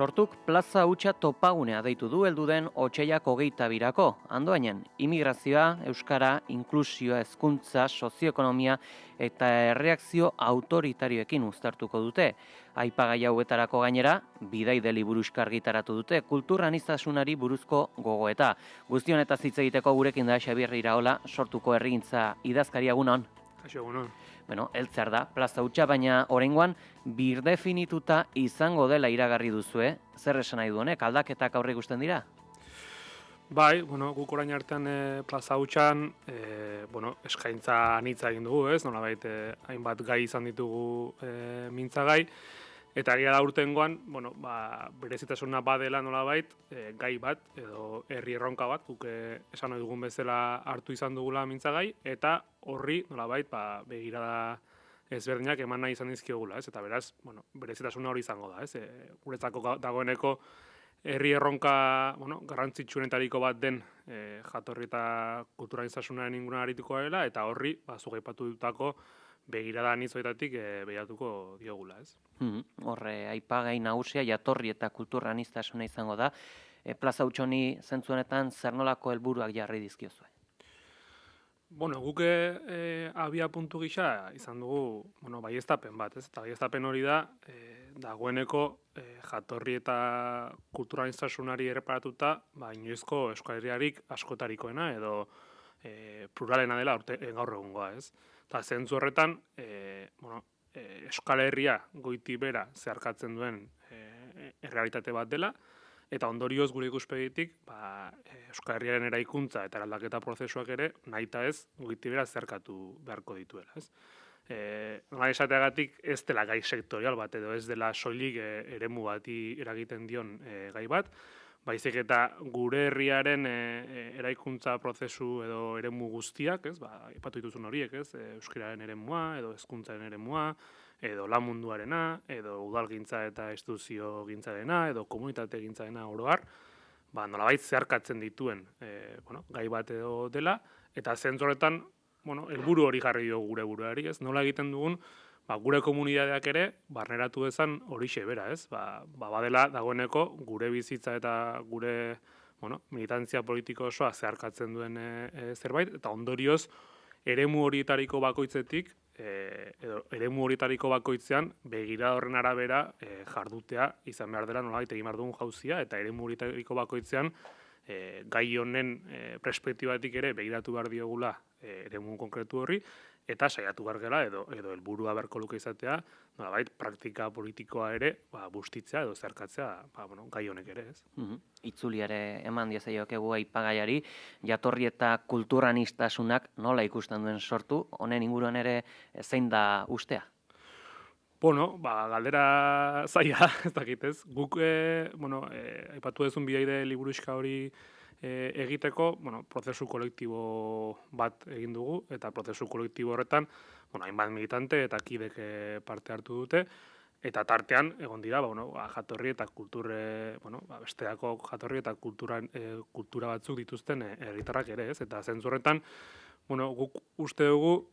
Sortuk plaza hutsa topagunea deitu du heldu den otsaiak 22ko. Andoainen, imigrazioa, euskara, inklusioa, hezkuntza, sozioekonomia eta erreakzio autoritarioekin uztartuko dute. Aipagai hauetarako gainera, bidaide liburuxka argitaratu dute kultur aniztasunari buruzko gogoeta. Guzti honetaz hitz egiteko gurekin da Xabier Iraola, Sortuko herrigintza idazkaria egunon. Kaixo, egunon. Heltzear da, plaza hutsa, baina oraingoan birdefinituta izango dela iragarri duzue. Zer esan nahi du honek, aldaketak aurre ikusten dira? Bai, guk orain artean plaza hutsan, eskaintza anitza egin dugu, ez? Nolabait, hainbat gai izan ditugu mintzagai, eta egia da urtengoan, berezitasuna badela nolabait, gai bat, edo herri erronka bat, guk esan nahi dugun bezala hartu izan dugula mintzagai, eta horri nolabait, begirada ezberdinak eman nahi izan dizkiogula, ez? Eta beraz, berezitasuna hori izango da, ez? Guretzako dagoeneko herri erronka, garrantzitsuenetariko bat den jatorri eta kultura aniztasunaren inguruan arituko dela, eta horri, zuk aipatu dutako begirada anitzoetatik begiratuko diogula, ez? Horre, aipagai nagusia jatorri eta kultura aniztasuna izango da. Plaza hutsa honi zentzu honetan zer nolako helburuak jarri dizkiozue? Guk abia puntu gisa izan dugu, baieztapen bat, ez? Eta baieztapen hori da, dagoeneko jatorri eta kultura aniztasunari erreparatuta, inoizko Euskal Herriarik askotarikoena edo pluralena dela gaur egungoa, ez? Eta zentzu horretan, Euskal Herria goiti bera zeharkatzen duen errealitate bat dela, eta ondorioz gure ikuspegitik, Euskal Herriaren eraikuntza eta eraldaketa prozesuak ere, nahita ez, goiti bera zeharkatu beharko dituela, ez? Nola esateagatik ez dela gai sektorial bat, edo ez dela soilik eremu bati eragiten dion gai bat, baizik eta gure herriaren eraikuntza prozesu edo eremu guztiak, ez? Aipatu dituzun horiek, ez? Euskararen eremua, edo hezkuntzaren eremua, edo lan munduarena, edo udalgintza eta instituzio gintzarena, edo komunitate gintzarena oro har, nolabait zeharkatzen dituen gai bat edo dela, eta zentzu horretan, helburu hori jarri dio gure buruari, ez? Nola egiten dugun, gure komunitateak ere barneratu dezan horixe bera, ez? Badela dagoeneko gure bizitza eta gure militantzia politiko osoa zeharkatzen duen zerbait, eta ondorioz eremu horietariko bakoitzetik, edo eremu horietariko bakoitzean begira horren arabera jardutea izan behar dela nolabait egin behar dugun jauzia, eta eremu horietariko bakoitzean gai honen perspektibatik ere begiratu behar diogula eremu konkretu horri, eta saiatu behar gela, edo helburua beharko luke izatea, nolabait praktika politikoa ere bustitzea edo zeharkatzea gai honek ere, ez? Itzuliare eman diezaiokegu aipagaiari, jatorri eta kultura aniztasunak nola ikusten duen Sortu, honen inguruan ere zein da ustea? Galdera zaila, ez dakit, ez? Guk, aipatu duzun bidaide liburuxka hori egiteko, prozesu kolektibo bat egin dugu, eta prozesu kolektibo horretan, hainbat militante eta kidek parte hartu dute, eta tartean, egon dira, jatorri eta besteako jatorri eta kultura batzuk dituzten herritarrak ere, ez? Eta zentzu horretan, guk uste dugu,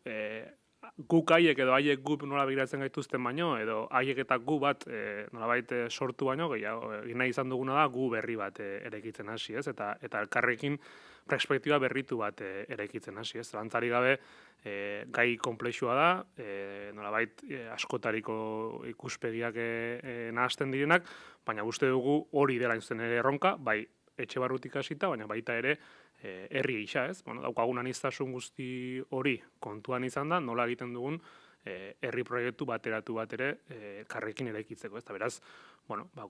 guk haiek edo haiek gu nola begiratzen gaituzten baino, edo haiek eta gu bat nolabait sortu baino, egin nahi izan duguna da gu berri bat eraikitzen hasi, ez? Eta elkarrekin perspektiba berritu bat eraikitzen hasi, ez? Zalantzarik gabe gai konplexua da, nolabait askotariko ikuspegiak nahasten direnak, baina uste dugu hori dela zuzen ere erronka, bai etxe barrutik hasita, baina baita ere herri gisa, ez? Daukagun aniztasun guzti hori kontuan izan da, nola egiten dugun herri proiektu bateratu bat ere elkarrekin eraikitzeko, ez? Eta beraz,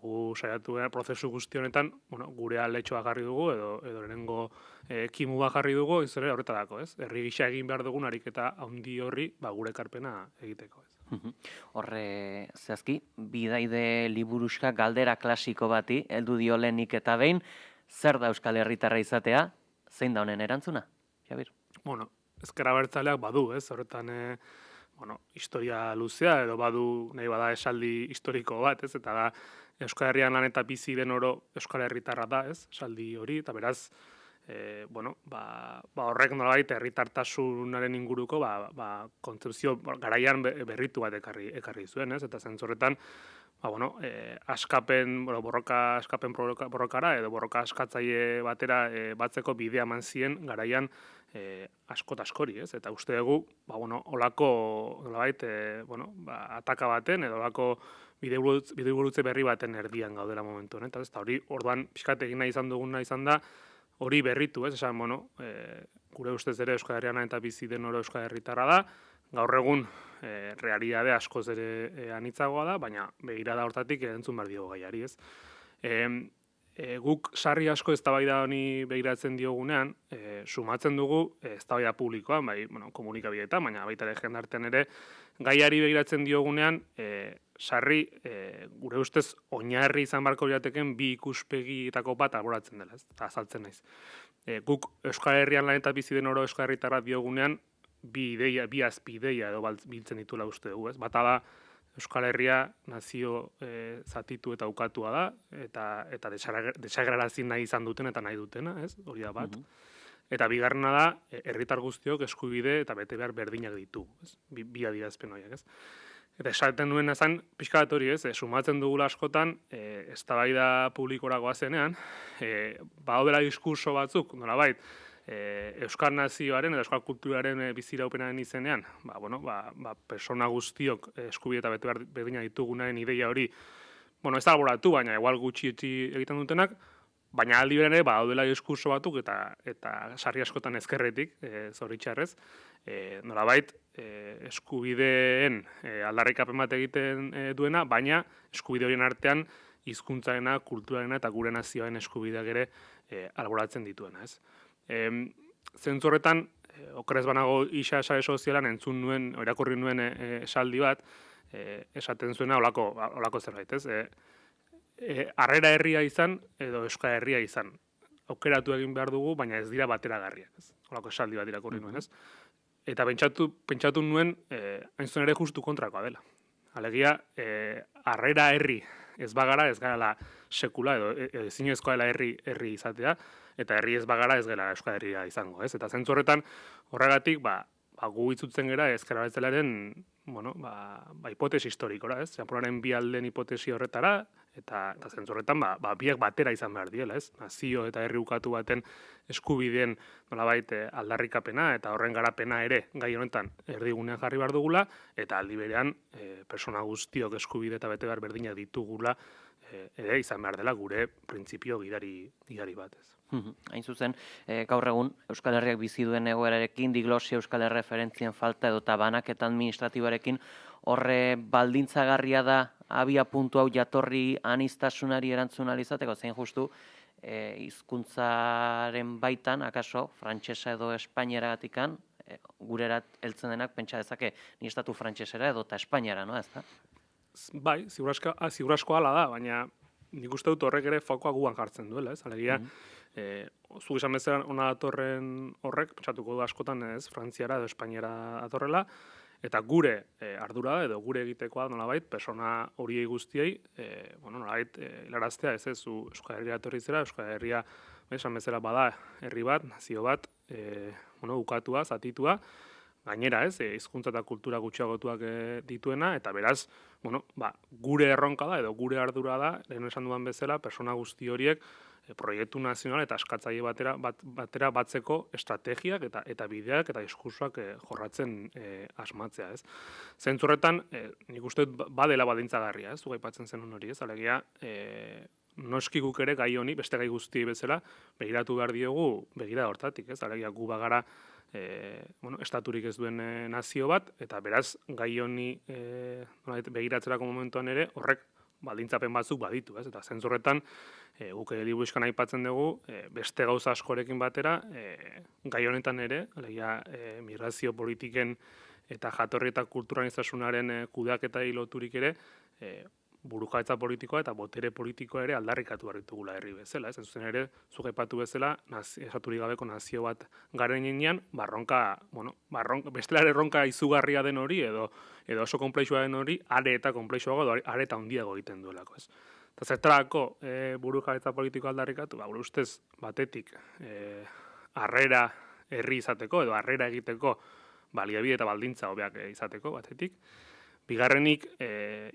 gu saiatu prozesu guzti honetan, gure aldetxoa jarri dugu, edo lehenengo kimu bat jarri dugu, ez ere horretarako, ez? Herri gisa egin behar dugun ariketa handi horri gure ekarpena egiteko, ez? Horre, zehazki, bidaide liburuxka galdera klasiko bati, heldu dio lehenik eta behin, zer da Euskal Herritarra izatea, zein da honen erantzuna, Xabir? Ezker Abertzaleak badu, ez? Horretan, historia luzea, edo badu nahi bada esaldi historiko bat, ez? Eta da, Euskal Herrian lan eta bizi den oro Euskal Herritarra da, ez? Esaldi hori, eta beraz, horrek nolabait herritartasunaren inguruko kontzepzio garaian berritu bat ekarri zuen, ez? Eta zentzorretan, borrokara edo borroka askatzaile batera batzeko bidea eman zien garaian asko eta askori, ez? Eta uste dugu, olako nolabait, ataka baten edo olako bidegurutze berri baten erdian gaudela momentu honetan, ez? Eta hori, orduan, pixkat egin nahi izan duguna izan da, hori berritu, ez? Esan, gure ustez ere Euskal Herrian eta bizi den oro Euskal Herritarra da, gaur egun realitate askoz ere anitzagoa da, baina begirada hortatik entzun behar diogu gaiari, ez? Guk sarri asko eztabaida honi begiratzen diogunean, sumatzen dugu eztabaida publikoan, bai, komunikabideetan, baina baita ere jendartean ere, gaiari begiratzen diogunean, sarri gure ustez oinarri izan barko lirateken bi ikuspegietako bat alboratzen dela, ez? Eta azaltzen naiz. Guk Euskal Herrian lan eta bizi den oro Euskal Herritarra diogunean, bi azpideia edo biltzen ditula uste dugu, ez? Bata da, Euskal Herria nazio zatitu eta ukatua da, eta desagrarazi nahi izan duten eta nahi dutena, ez? Hori da bat. Eta bigarrena da, herritar guztiok eskubide eta bete behar berdinak ditu, ez? Bi adierazpen horiek, ez? Eta esaten duen ezan, pixka bat hori, ez? Sumatzen dugula askotan, eztabaida publikora goazenean, badaudela diskurso batzuk, nolabait, Euskal nazioaren eta Euskal kulturaren biziraupenaren izenean, persona guztiok eskubide eta bete berdina ditugunaren ideia hori, ez da alboratu, baina igual gutxi egiten dutenak, baina aldi berean ere badaudela diskurso batzuk eta sarri askotan ezkerretik, zoritxarrez, nolabait eskubideen aldarrikapen bat egiten duena, baina eskubide horien artean hizkuntzarena, kulturarena eta gure nazioaren eskubideak ere alboratzen dituena, ez? Zentzu horretan, okerez banago isa sare sozialan entzun nuen, irakurri nuen esaldi bat, esaten zuena olako zerbait, ez? Harrera herria izan edo Euskal Herria izan. Aukeratu egin behar dugu, baina ez dira bateragarriak, ez? Olako esaldi bat irakurri nuen, ez? Eta pentsatu nuen, hain zuen ere justu kontrakoa dela. Alegia, harrera herri ez bagara, ez gara sekula, edo ezinezkoa dela herri izatea, eta herri ez bagara ez gela Euskal Herria izango, ez? Eta zentzu horretan, horregatik, gu itzutzen gera ezker abertzalearen, hipotesi historikora, ez? Zaporaren bi alden hipotesi horretara, eta zentzu horretan, biak batera izan behar diela, ez? Nazio eta herri ukatu baten eskubideen nolabait aldarrikapena eta horren garapena ere gai honetan erdigunean jarri behar dugula, eta aldi berean persona guztiok eskubide eta bete behar berdinak ditugula ere izan behar dela gure printzipio gidari bat, ez. Hain zuzen, gaur egun Euskal Herriak bizi duen egoerarekin, diglosia Euskal Herri referentzien falta edo banaketa administratibarekin horre baldintzagarria da abia puntu hau jatorri anistasunari erantzun ahal izateko, zein justu hizkuntzaren baitan, akaso, frantsesa edo espainieragatikan, gurerat heltzen denak pentsa dezake ni estatu frantsesera edo eta espainiara, no, ezta? Bai, ziur asko hala da, baina nik uste dut horrek ere fokoa guan jartzen duela, ez? Alegia, zu izan bezala ona datorren horrek, pentsatuko du askotan ez, Frantziara edo Espainiara datorrela, eta gure ardura edo gure egitekoa nolabait, persona horiei guztiei, nolabait, helaraztea ez ez, zu Euskal Herria etorri zera, Euskal Herria, esan bezala bada, herri bat, nazio bat, ukatua, zatitua, gainera ez, hizkuntza eta kultura gutxiagotuak dituena, eta beraz, gure erronka da edo gure ardura da, lehen esan dudan bezala, persona guzti horiek proiektu nazional eta askatzaile batera batzeko estrategiak eta bideak eta diskursoak jorratzen asmatzea, ez. Zentzu horretan, nik uste badela baldintzagarria, ez, aipatzen zenun hori, ez, alegia, noski guk ere gai honi, beste gai guztiei bezala, begiratu behar diogu, begira hortatik, ez, alegia gu bagara estaturik ez duen nazio bat, eta beraz, gai honi begiratzerako momentuan ere, horrek baldintzapen batzuk baditu, ez? Eta zentzu horretan, guk liburuxkan aipatzen dugu, beste gauza askorekin batera, gai honetan ere, alegia migrazio politiken eta jatorri eta kulturanizasunaren kudeaketari loturik ere, burujabetza politikoa eta botere politikoa ere aldarrikatu behar ditugula herri bezala, ez? Zuzen ere, zuk aipatu bezala, esaturik gabeko nazio bat garen inean, bestela erronka izugarria den hori, edo oso konplexua den hori, are eta konplexuago, edo are eta handiago egiten duelako, ez? Eta zertarako burujabetza politikoa aldarrikatu, gure ustez batetik harrera herri izateko, edo harrera egiteko baliabide eta baldintza hobeak izateko batetik, Bigarrenik,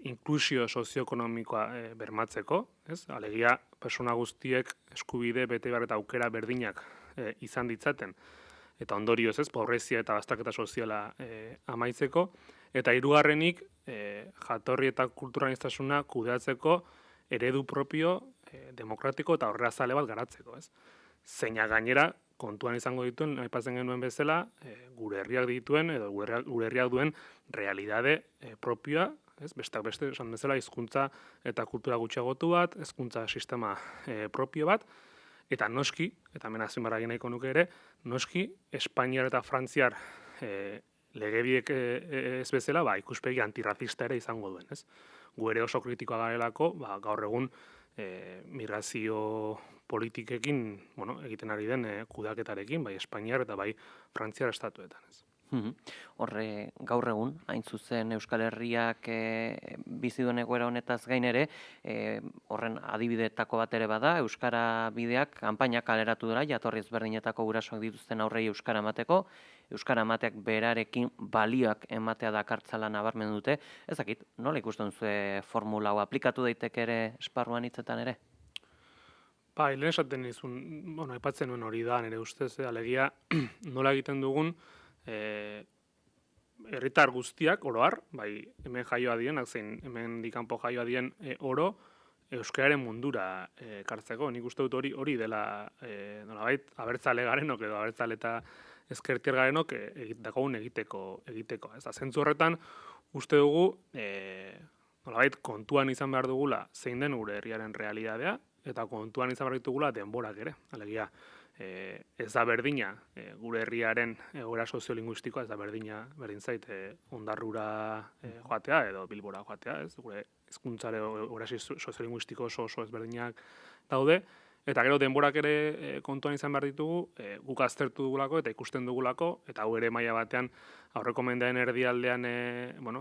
inklusio sozioekonomikoa bermatzeko, ez? Alegia, persona guztiek eskubide, bete behar eta aukera berdinak izan ditzaten. Eta ondorioz, ez, pobrezia eta bazterketa soziala amaitzeko. Eta hirugarrenik, jatorri eta kulturaniztasuna kudeatzeko eredu propio, demokratiko eta aurrerazale bat garatzeko, ez? Zeina gainera, kontuan izango dituen, aipatzen genuen bezala, gure herriak dituen, edo gure herriak duen realidade propioa, ez? Besteak beste, esan bezala, hizkuntza eta kultura gutxiagotu bat, hezkuntza sistema propio bat, eta noski, eta hemen azpimarra egin nahiko nuke ere, noski, Espainiar eta Frantziar legebiek ez bezala, ikuspegi antirrazista ere izango duen, ez? Gu ere oso kritikoa garelako, gaur egun migrazio politikekin, egiten ari den kudeaketarekin, bai Espainiar eta bai Frantziar estatuetan, ez? Horre, gaur egun, hain zuzen Euskal Herriak bizi duen egoera honetaz gain ere, horren adibidetako bat ere bada, Euskara bideak kanpaina kaleratu dela, jatorri ezberdinetako gurasoak dituzten aurrei Euskara emateko, Euskara emateak berarekin balioak ematea dakartzala nabarmen dute. Ez dakit, nola ikusten zuen formula hau aplikatu daiteke ere esparruan hitzetan ere? Lehen esaten nizun, aipatzen nuen hori da, nire ustez, alegia nola egiten dugun, herritar guztiak, oroar, bai hemen jaioa dienak, zein hemen dikanpo jaioa dien oro, euskararen mundura ekartzeko. Nik uste dut hori dela, nolabait, abertzale garenok edo abertzale eta ezkertier garenok dagoen egiteko. Ez da, zentzu horretan, uste dugu, nolabait, kontuan izan behar dugula zein den gure herriaren realidadea, eta kontuan izan behar ditugula denborak ere. Alegia, ez da berdina, gure herriaren egoera soziolinguistikoa, ez da berdin zait Ondarrura joatea edo Bilbora joatea, ez? Gure hizkuntzare egoera soziolinguistiko oso ezberdinak daude, eta gero denborak ere kontuan izan behar ditugu, guk aztertu dugulako eta ikusten dugulako, eta hau ere maila batean aurreko mendean erdialdean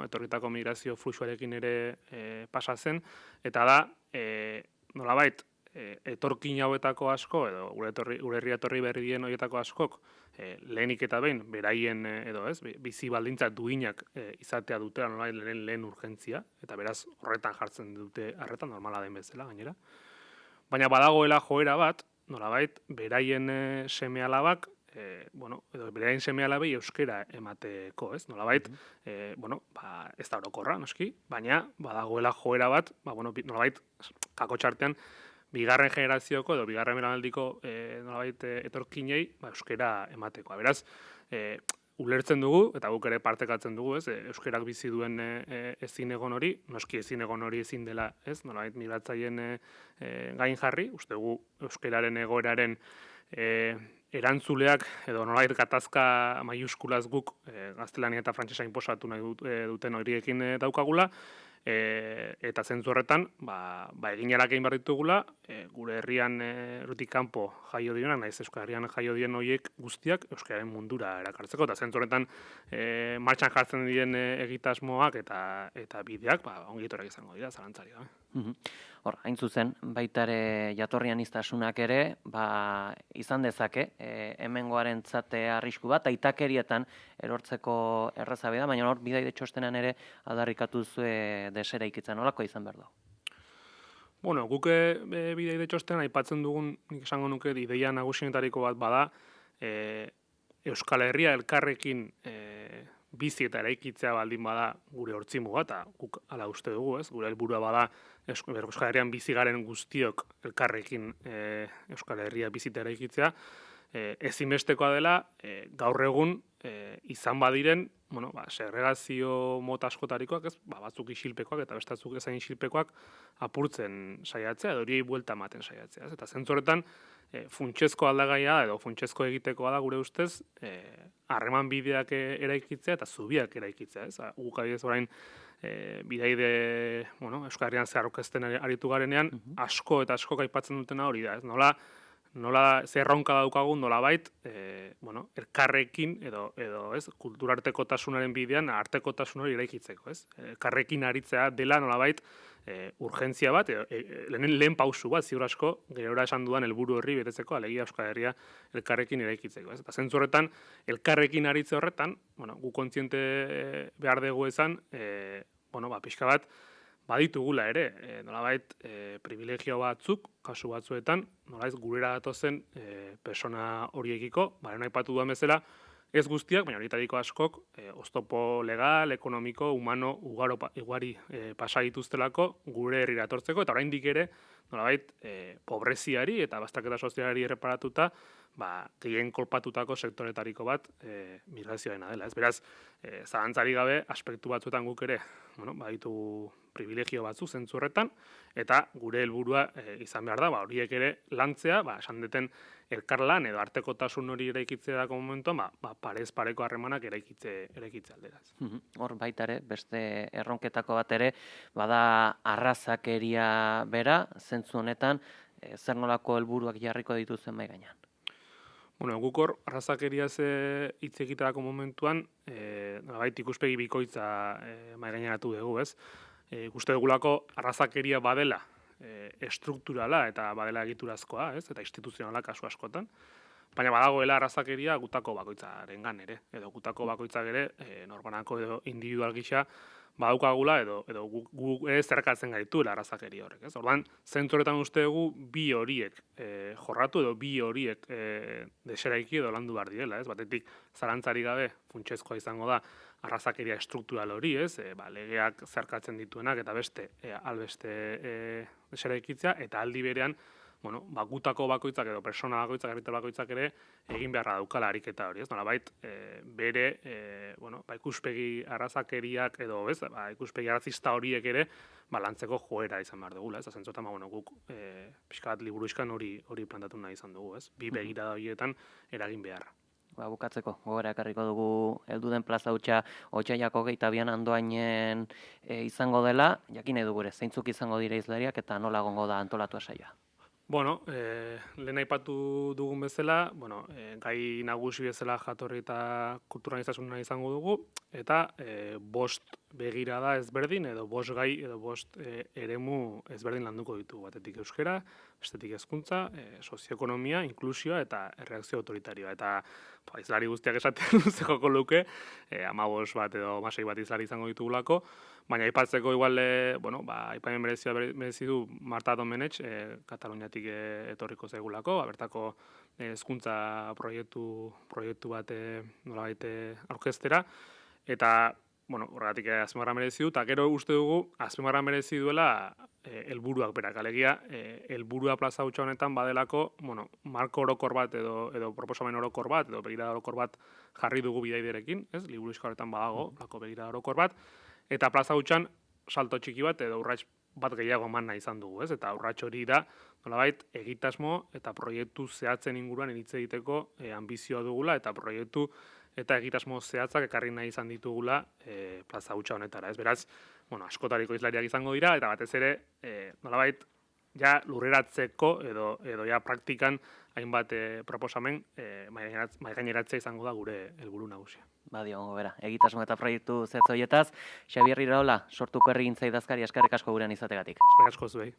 etorritako migrazio fluxuarekin ere pasa zen, eta da, nolabait, etorkin hauetako asko, edo gure herria etorri berrien horietako askok, lehenik eta behin, beraien, edo ez, bizi baldintza duinak izatea dutela nolabait lehen urgentzia, eta beraz horretan jartzen dute arretan, normala den bezala gainera. Baina badagoela joera bat, nolabait, beraien seme-alabak, edo beraien seme-alabei euskera emateko, ez? Nolabait, ez da orokorra, noski, baina badagoela joera bat, nolabait, kakotxartean, bigarren generazioko edo bigarren belaunaldiko nolabait etorkinei euskera ematekoa. Beraz, ulertzen dugu, eta guk ere partekatzen dugu, ez? Euskerak bizi duen ezin egon hori, noski ezin egon hori ezin dela, ez? Nolabait migratzaileen gain jarri, uste dugu euskeraren egoeraren erantzuleak edo nolabait gatazka maiuskulaz guk gaztelania eta frantsesa inposatu nahi duten horiekin daukagula, eta zentzu horretan, eginalak egin behar ditugula, gure herrian errutik kanpo jaio dienak, nahiz Euskal Herrian jaio dien horiek guztiak euskararen mundura erakartzeko, eta zentzu horretan martxan jartzen diren egitasmoak eta bideak, ongietorrak izango dira, zalantzari gabe. Hor, hain zuzen, baita ere jatorrian iztasunak ere, izan dezake, hemengoaren zate arrisku bat, aitakerietan erortzeko errazabe da, baina hor, bidaide txostenan ere aldarrikatu zue desera ikitzen, nolako izan behar da? Guk bidaide txostenan aipatzen dugun, nik esango nuke, ideia nagusienetariko bat bada, Euskal Herria elkarrekin bizi eta eraikitzea baldin bada gure hortzimuga, eta guk ala uste dugu, ez? Gure helburua bada Euskal Herrian bizi garen guztiok elkarrekin Euskal Herria bizi eta eraikitzea, ezinbestekoa dela gaur egun izan badiren, segregazio mota askotarikoak, ez? Batzuk isilpekoak eta bestatzuk ezain isilpekoak apurtzen saiatzea, edo horiei buelta ematen saiatzea, ez? Eta zentzu horretan, funtsezko aldagaia edo funtsezko egitekoa da gure ustez, harreman bideak eraikitzea eta zubiak eraikitzea, ez? Guk adibidez orain bidaide, Euskal Herrian zehar aurkezten aritu garenean, asko eta asko aipatzen dutena hori da, ez? Nola zerronka daukagun nolabait, elkarrekin edo ez, kulturartekotasunaren bidean artekotasun hori eraikitzeko, ez? Elkarrekin aritzea dela nolabait urgentzia bat, lehen pausu bat, ziur asko, gerora esan dudan helburu horri betetzeko, alegia Euskal Herria elkarrekin eraikitzeko, ez? Eta zentzu horretan, elkarrekin aritze horretan, gu kontziente behar dugu ezan, bueno, pixka bat, baditugula ere, nolabait privilegio batzuk, kasu batzuetan, nolabait gurera datozen persona horiekiko, nahi aipatu duan bezala, ez guztiak, baina horietadiko askok, oztopo legal, ekonomiko, humano, ugari pasa dituztelako gure herrira etortzeko, eta oraindik ere, nolabait, pobreziari eta bastaketa sozialari erreparatuta, gehien kolpatutako sektoretariko bat migrazioarena dela. Ez beraz, zalantzari gabe, aspektu batzuetan guk ere, baditu privilegio batzu zentzu horretan, eta gure helburua izan behar da, horiek ere lantzea, esan deten elkarlan edo artekotasun hori eraikitzeako momentuan, parez pareko harremanak eraikitze alderaz. Hor baita ere, beste erronketako bat ere, bada arrazakeria bera, zentzu honetan, zer nolako helburuak jarriko dituzen mai gainean. Bueno, guk hor, arrazakeriaz hitz egiterako momentuan, ikuspegi bikoitza mai gaineratu dugu, ez? Ikuste dugulako arrazakeria badela estrukturala eta badela egiturazkoa, ez? Eta instituzionala kasu askotan. Baina badagoela arrazakeria gutako bakoitzarengan ere, edo gutako bakoitzak ere, norbanako edo individual gisa, badaukagula edo guk zerkatzen gaituela arrazakeria horrek, ez? Orduan, zentzu horretan uste dugu bi horiek jorratu edo bi horiek deseraiki edo landu behar direla, ez? Batetik, zalantzari gabe, funtsezkoa izango da, arrazakeria estruktural hori, ez? Legeak zerkatzen dituenak eta beste albeste deseraikitzea, eta aldi berean, gutako bakoitzak edo persona bakoitzak, herritar bakoitzak ere egin beharra daukala ariketa hori, ez? Nolabait, bere, ikuspegi arrazakeriak edo, ez? Ikuspegi arrazista horiek ere, lantzeko joera izan behar dugula, ez? Zentzotan, guk pixka bat liburuiskan hori plantatu nahi izan dugu, ez? Bi begirada horietan eragin beharra. Bukatzeko, gogora ekarriko dugu helduden plaza hutsa otsailak 22an Andoainen izango dela, jakin nahi dugu ere, zeintzuk izango dira hizlariak eta nola egongo da antolatua saioa. Bueno, lehen aipatu dugun bezala, gai nagusi bezala jatorri eta kulturalizazuna izango dugu, eta 5 begirada ezberdin, edo 5 gai, edo 5 eremu ezberdin landuko ditugu. Batetik euskera, bestetik hezkuntza, sozioekonomia, inklusioa eta erreakzio autoritarioa. Eta hizlari guztiak esaten ze joko luke, 15 bat edo 16 bat hizlari izango ditugulako, baina aipatzeko igual, aipamen merezi du Marta Domenech, Kataluniatik etorriko zaigulako, bertako hezkuntza proiektu bat nolabait aurkeztera, eta horregatik azpimarra merezi du, eta gero uste dugu azpimarra merezi duela helburuak berak, alegia helburua plaza hutsa honetan badelako, marko orokor bat edo proposamen orokor bat edo begirada orokor bat jarri dugu bidaiderekin, ez? Liburuxka horretan badago, begirada orokor bat, eta plaza hutsan salto txiki bat edo urrats bat gehiago eman nahi izan dugu, ez? Eta urrats hori da, nolabait, egitasmo eta proiektu zehatzen inguruan hitz egiteko ambizioa dugula, eta proiektu eta egitasmo zehatzak ekarri nahi izan ditugula plaza hutsa honetara, ez? Beraz, askotariko hizlariak izango dira, eta batez ere, nolabait, ja lurreratzeko edo ja praktikan hainbat proposamen mahaigaineratzea izango da gure helburu nagusia. Badio, bera, egitasmo eta proiektu zehatz horietaz, Xabier Iraola, sortuko herrigintza idazkari, eskerrik asko gurean izategatik. Eskerrik asko zuei.